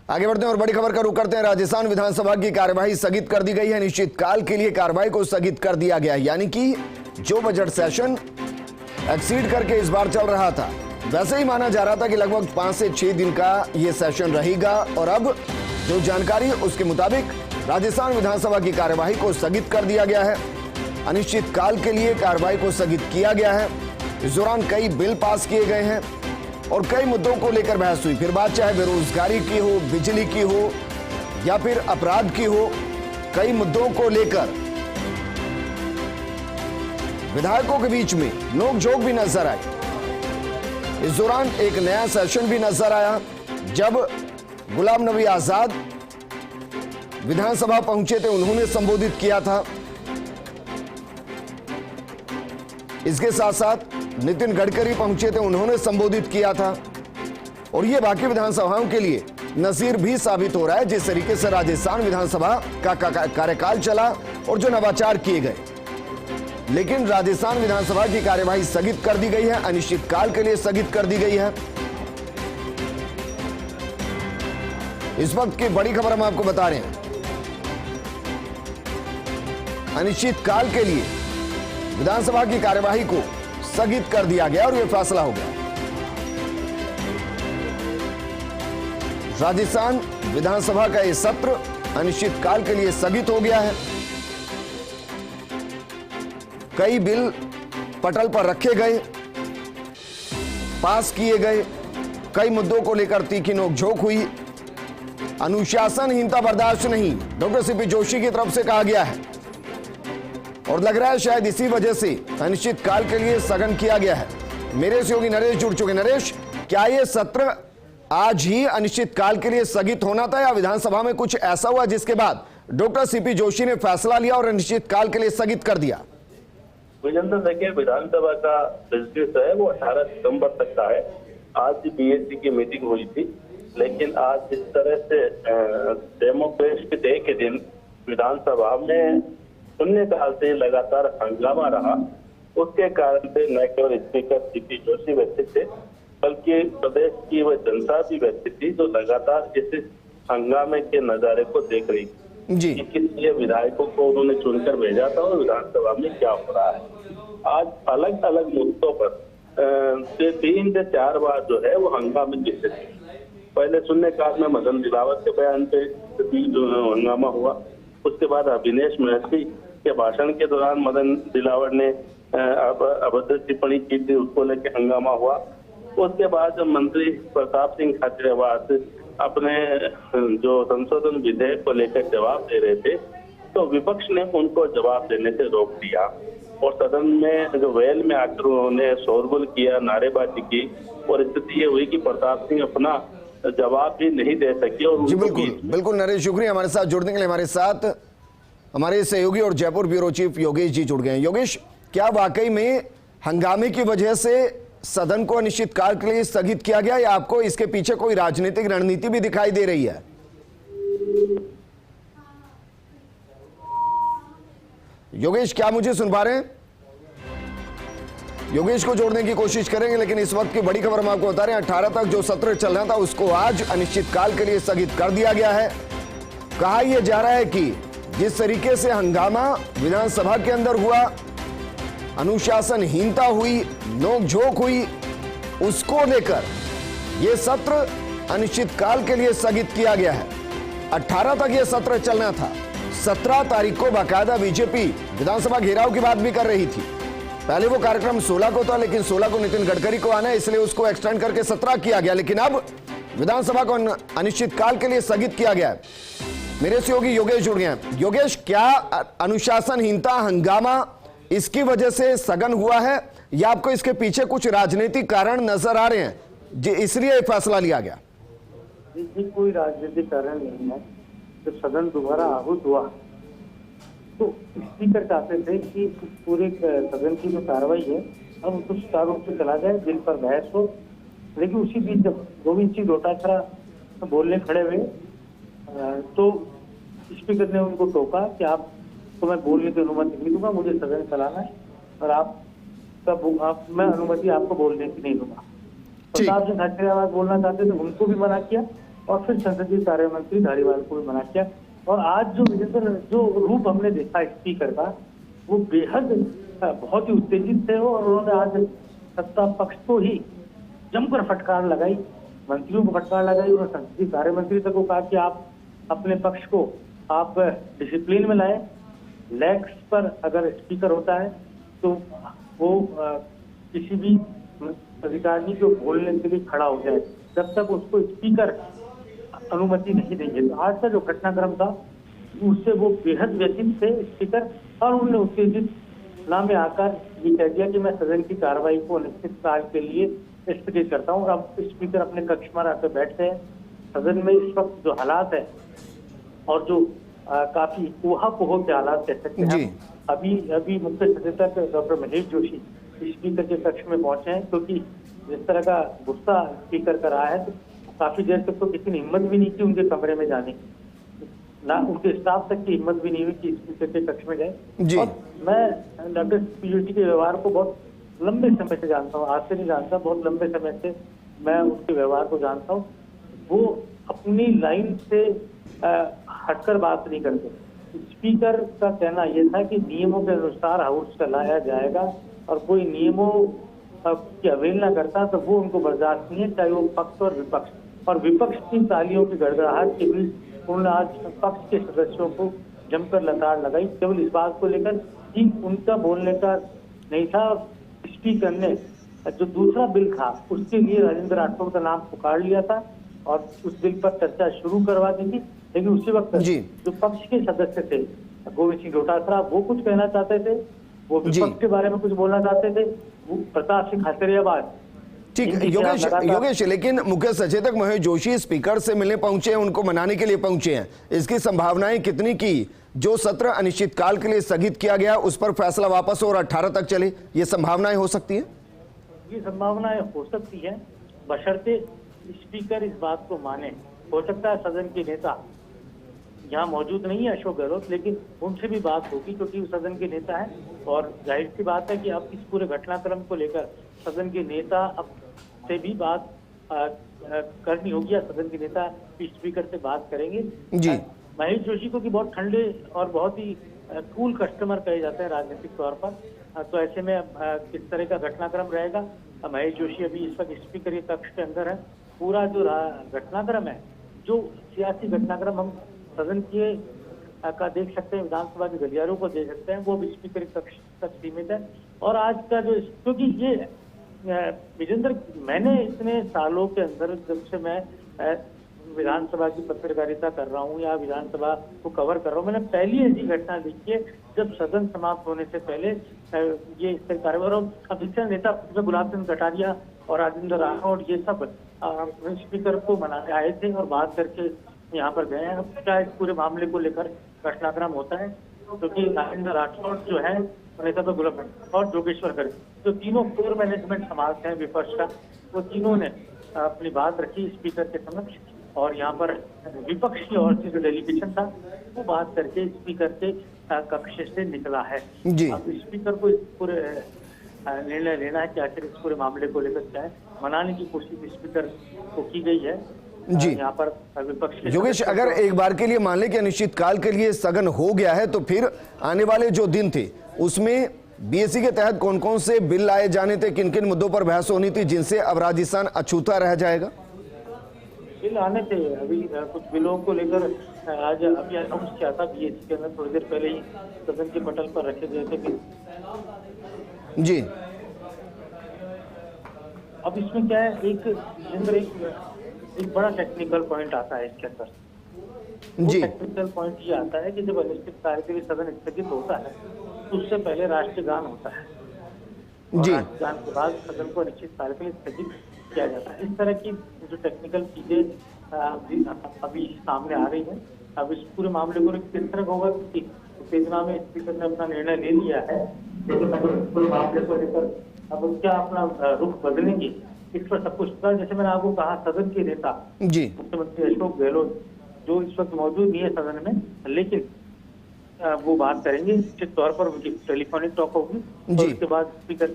आगे बढ़ते हैं और बड़ी खबर का रुख करते हैं। राजस्थान विधानसभा की कार्यवाही स्थगित कर दी गई है। निश्चित काल के लिए कार्यवाही को स्थगित कर दिया गया है। यानी कि जो बजट सेशन एक्सीड करके इस बार चल रहा था, वैसे ही माना जा रहा था कि लगभग 5 से 6 दिन का यह सेशन रहेगा। और अब जो जानकारी उसके मुताबिक राजस्थान विधानसभा की कार्यवाही को स्थगित कर दिया गया है। अनिश्चित काल के लिए कार्यवाही को स्थगित किया गया है। इस दौरान कई बिल पास किए गए हैं और कई मुद्दों को लेकर बहस हुई। फिर बात चाहे बेरोजगारी की हो, बिजली की हो या फिर अपराध की हो, कई मुद्दों को लेकर विधायकों के बीच में नोकझोंक भी नजर आई। इस दौरान एक नया सेशन भी नजर आया जब गुलाम नबी आजाद विधानसभा पहुंचे थे, उन्होंने संबोधित किया था। इसके साथ साथ नितिन गडकरी पहुंचे थे, उन्होंने संबोधित किया था। और यह बाकी विधानसभाओं के लिए नजीर भी साबित हो रहा है जिस तरीके से राजस्थान विधानसभा का कार्यकाल चला और जो नवाचार किए गए। लेकिन राजस्थान विधानसभा की कार्यवाही स्थगित कर दी गई है, अनिश्चित काल के लिए स्थगित कर दी गई है। इस वक्त की बड़ी खबर हम आपको बता रहे हैं। अनिश्चित काल के लिए विधानसभा की कार्यवाही को स्थगित कर दिया गया और यह फैसला हो गया। राजस्थान विधानसभा का यह सत्र अनिश्चित काल के लिए स्थगित हो गया है। कई बिल पटल पर रखे गए, पास किए गए, कई मुद्दों को लेकर तीखी नोकझोंक हुई। अनुशासनहीनता बर्दाश्त नहीं, डॉक्टर सीपी जोशी की तरफ से कहा गया है और लग रहा है शायद इसी वजह से अनिश्चित काल के लिए स्थगन किया गया है। मेरे सहयोगी नरेश जुड़ चुके। नरेश, क्या यह सत्र आज ही अनिश्चित काल के लिए स्थगित होना था या विधानसभा में कुछ ऐसा हुआ जिसके बाद डॉक्टर सीपी जोशी ने फैसला लिया और अनिश्चित काल के लिए स्थगित कर दिया? विजेंद्र, देखिए, विधानसभा का रिजल्ट है वो 18 सितंबर तक का है। आज बीएससी की मीटिंग हुई थी, लेकिन आज जिस तरह से डेमोक्रेसी डे के दिन विधानसभा में शून्यकाल से लगातार हंगामा रहा, उसके कारण से न केवल स्पीकर सीपी जोशी व्यथित थे बल्कि प्रदेश की वह जनता भी व्यथित थी जो लगातार इस हंगामे के नजारे को देख रही जी। किस विधायकों को उन्होंने चुनकर भेजा था और विधानसभा में क्या हो रहा है। आज अलग अलग मुद्दों पर 3 से 4 बार जो है वो हंगामे की स्थिति। पहले शून्यकाल में मदन दिलावर के बयान पे जो हंगामा हुआ, उसके बाद अभिनेश महर्षि के भाषण के दौरान मदन दिलावर ने अभद्र टिप्पणी की थी, उसको लेकर हंगामा हुआ। उसके बाद मंत्री प्रताप सिंह खाचरियावास अपने जो संशोधन विधेयक को लेकर जवाब दे रहे थे, तो विपक्ष ने उनको जवाब देने से रोक दिया और सदन में जो वेल में आकर उन्होंने शोरगुल किया, नारेबाजी की और स्थिति ये हुई कि प्रताप सिंह अपना जवाब भी नहीं दे सके। और जी बिल्कुल नरेश, शुक्रिया हमारे साथ जुड़ने के लिए। हमारे साथ हमारे सहयोगी और जयपुर ब्यूरो चीफ योगेश जी जुड़ गए हैं। योगेश, क्या वाकई में हंगामे की वजह से सदन को अनिश्चित काल के लिए स्थगित किया गया या आपको इसके पीछे कोई राजनीतिक रणनीति भी दिखाई दे रही है? योगेश, क्या मुझे सुन पा रहे हैं? योगेश को जोड़ने की कोशिश करेंगे, लेकिन इस वक्त की बड़ी खबर हम आपको बता रहे हैं। 18 तक जो सत्र चलना था उसको आज अनिश्चित काल के लिए स्थगित कर दिया गया है। कहा यह जा रहा है कि जिस तरीके से हंगामा विधानसभा के अंदर हुआ, अनुशासनहीनता हुई, नोकझोंक हुई, उसको लेकर यह सत्र अनिश्चित काल के लिए स्थगित किया गया है। 18 तक यह सत्र चलना था। 17 तारीख को बाकायदा बीजेपी विधानसभा घेराव की बात भी कर रही थी। पहले वो कार्यक्रम 16 को था, लेकिन 16 को नितिन गडकरी को आना है, इसलिए उसको एक्सटेंड करके 17 किया गया। लेकिन अब विधानसभा को अनिश्चित काल के लिए स्थगित किया गया है। मेरे सहयोगी योगेश जुड़ गए हैं। योगेश, क्या अनुशासनहीनता, हंगामा, इसकी वजह से स्थगन हुआ है या आपको इसके पीछे कुछ राजनीतिक कारण नजर आ रहे हैं इसलिए फैसला लिया गया? कोई राजनीतिक कारण नहीं है। जब सदन दोबारा आहूत हुआ तो स्पीकर चाहते थे कि पूरे सदन की जो कार्रवाई है अब उसको सुचारू रूप से चला जाए, बिल पर बहस हो। लेकिन उसी बीच जब गोविंद सिंह डोटासरा बोलने खड़े हुए तो स्पीकर ने उनको टोका कि आप तो मैं बोलने की अनुमति नहीं दूंगा, मुझे सदन चलाना है और मैं अनुमति आपको बोलने की नहीं दूंगा। प्रताप सिंह खाचरियावास बोलना चाहते थे, उनको भी मना किया और फिर संसदीय कार्य मंत्री धारीवाल को भी मना किया। और आज जो रूप हमने देखा स्पीकर का, वो बेहद बहुत ही उत्तेजित थे और उन्होंने आज सत्ता पक्ष को ही जमकर फटकार लगाई, मंत्रियों को फटकार लगाई। उन्होंने संसदीय कार्य मंत्री तक को कहा कि आप अपने पक्ष को आप डिसिप्लिन में लाए। लैक्स पर अगर स्पीकर होता है तो वो किसी भी अधिकारी को बोलने के लिए खड़ा हो जाए, जब तक उसको स्पीकर अनुमति नहीं देंगे। तो आज का जो घटनाक्रम था उससे वो बेहद व्यथित थे स्पीकर, और उन्होंने उत्तेजित नाम में आकर ये कह दिया कि मैं सदन की कार्रवाई को अनिश्चित काल के लिए स्थगित करता हूँ। अब स्पीकर अपने कक्ष में आकर बैठते हैं। सदन में इस वक्त जो हालात है और जो काफी ऊहापोह के हालात कह सकते हैं, अभी मुख्य सचेतक डॉक्टर महेश जोशी स्पीकर के कक्ष में पहुंचे हैं, क्योंकि जिस तरह का गुस्सा स्पीकर का रहा है तो काफी देर तक तो किसी ने हिम्मत भी नहीं की उनके कमरे में जाने की, ना उनके स्टाफ तक की हिम्मत भी नहीं हुई कि स्पीकर के कक्ष में जाए। और मैं डॉक्टर पीयूष के व्यवहार को बहुत लंबे समय से जानता हूँ, आज से नहीं जानता, बहुत लंबे समय से मैं उनके व्यवहार को जानता हूँ। वो अपनी लाइन से हटकर बात नहीं करते। स्पीकर का कहना यह था कि नियमों के अनुसार हाउस चलाया जाएगा और कोई नियमों की अवहेलना करता तो वो उनको बर्दाश्त नहीं है, चाहे वो पक्ष और विपक्ष। और विपक्ष की तालियों की गड़गड़ाहट के बीच उन्होंने आज पक्ष के सदस्यों को जमकर लताड़ लगाई, केवल इस बात को लेकर कि उनका बोलने का नहीं था। स्पीकर ने जो दूसरा बिल था उसके लिए राजेंद्र राठौड़ का नाम पुकार लिया था और उस बिल पर चर्चा शुरू करवा दी थी, लेकिन उसी वक्त जो पक्ष के सदस्य थे गोविंद सिंह डोटासरा वो कुछ कहना चाहते थे, वो विपक्ष के बारे में कुछ बोलना चाहते थे, वो प्रताप सिंह खाचरियावास। ठीक योगेश, लेकिन मुख्य सचेतक महेश जोशी स्पीकर से मिलने पहुंचे हैं, उनको मनाने के लिए पहुंचे हैं। इसकी संभावनाएं कितनी की जो सत्र अनिश्चितकाल के लिए स्थगित किया गया उस पर फैसला वापस हो और 18 तक चले, ये संभावनाएं हो सकती है? ये संभावनाएं हो सकती है, बशर्ते स्पीकर इस बात को माने। हो सकता है सदन के नेता यहाँ मौजूद नहीं है अशोक गहलोत, लेकिन उनसे भी बात होगी क्योंकि वो सदन के नेता है। और जाहिर सी बात है कि अब इस पूरे घटनाक्रम को लेकर सदन के नेता अब से भी बात करनी होगी या सदन के नेता स्पीकर से बात करेंगे। महेश जोशी को कि बहुत ठंडे और बहुत ही कूल कस्टमर कहे जाते हैं राजनीतिक तौर पर, तो ऐसे में किस तरह का घटनाक्रम रहेगा। महेश जोशी अभी इस वक्त स्पीकर के कक्ष के अंदर है। पूरा जो घटनाक्रम है, जो सियासी घटनाक्रम हम सदन के का देख सकते हैं, विधानसभा के गलियारों को देख सकते हैं, वो भी स्पीकर के कक्ष तक सीमित है। और आज का जो, क्योंकि ये विजेंद्र, मैंने इतने सालों के अंदर जब से मैं विधानसभा की पत्रकारिता कर रहा हूँ या विधानसभा को कवर कर रहा हूँ, मैंने पहली ऐसी घटना देखी है जब सदन समाप्त होने से पहले ये इस तरह कार्रवाई। और अभिषेक नेता गुलाब चंद कटारिया और राजेंद्र राठौड़ ये सब स्पीकर को मनाने आए थे और बात करके यहाँ पर गए हैं। क्या इस पूरे मामले को लेकर घटनाक्रम होता है, क्योंकि राजेंद्र राठौड़ जो है नेता तो गुलाब और जोगेश्वर गर्ग, जो तीनों कोर मैनेजमेंट संभालते हैं विपक्ष का, वो तीनों ने अपनी बात रखी स्पीकर के समक्ष। और यहाँ पर विपक्ष की ओर से जो डेलीगेशन था वो बात करके स्पीकर के कक्ष से निकला है। अब स्पीकर को इस पूरे निर्णय लेना है कि आखिर इस पूरे मामले को लेकर क्या है, मनाने की कोशिश स्पीकर को की गई है यहाँ पर विपक्ष। योगेश, अगर एक बार के लिए मान लें कि अनिश्चितकाल के लिए स्थगन हो गया है तो फिर आने वाले जो दिन थे उसमें बीएससी के तहत कौन कौन से बिल लाए जाने थे, किन किन मुद्दों पर बहस होनी थी जिनसे अब राजस्थान अछूता रह जाएगा? बिल आने थे, अभी कुछ बिलों को लेकर आज अभी अनाउंस किया था बीएससी के अंदर, थोड़ी देर पहले ही सदन के पटल पर रखे गए थे बिल। जी, अब इसमें क्या है, एक बड़ा टेक्निकल पॉइंट आता है इसके अंदर। टेक्निकल पॉइंट ये आता है कि जब अनिश्चितकाल के लिए सदन स्थगित होता है तो उससे पहले राष्ट्रीय गान होता है। राष्ट्रीय गान के बाद सदन को अनिश्चितकाल के लिए स्थगित किया जाता है। इस तरह की जो टेक्निकल चीजें अभी सामने आ रही है। अब इस पूरे मामले को किस तरह होगा, क्योंकि उत्तेजना में स्पीकर ने अपना निर्णय ले लिया है, लेकिन पूरे मामले को लेकर अब क्या अपना रुख बदलेंगे इस पर सब कुछ। जैसे मैंने आपको कहा, सदन के नेता मुख्यमंत्री अशोक गहलोत जो इस वक्त मौजूद नहीं है सदन में, लेकिन वो बात करेंगे, निश्चित तौर पर उनकी टेलीफोनिक टॉक होगी और उसके बाद स्पीकर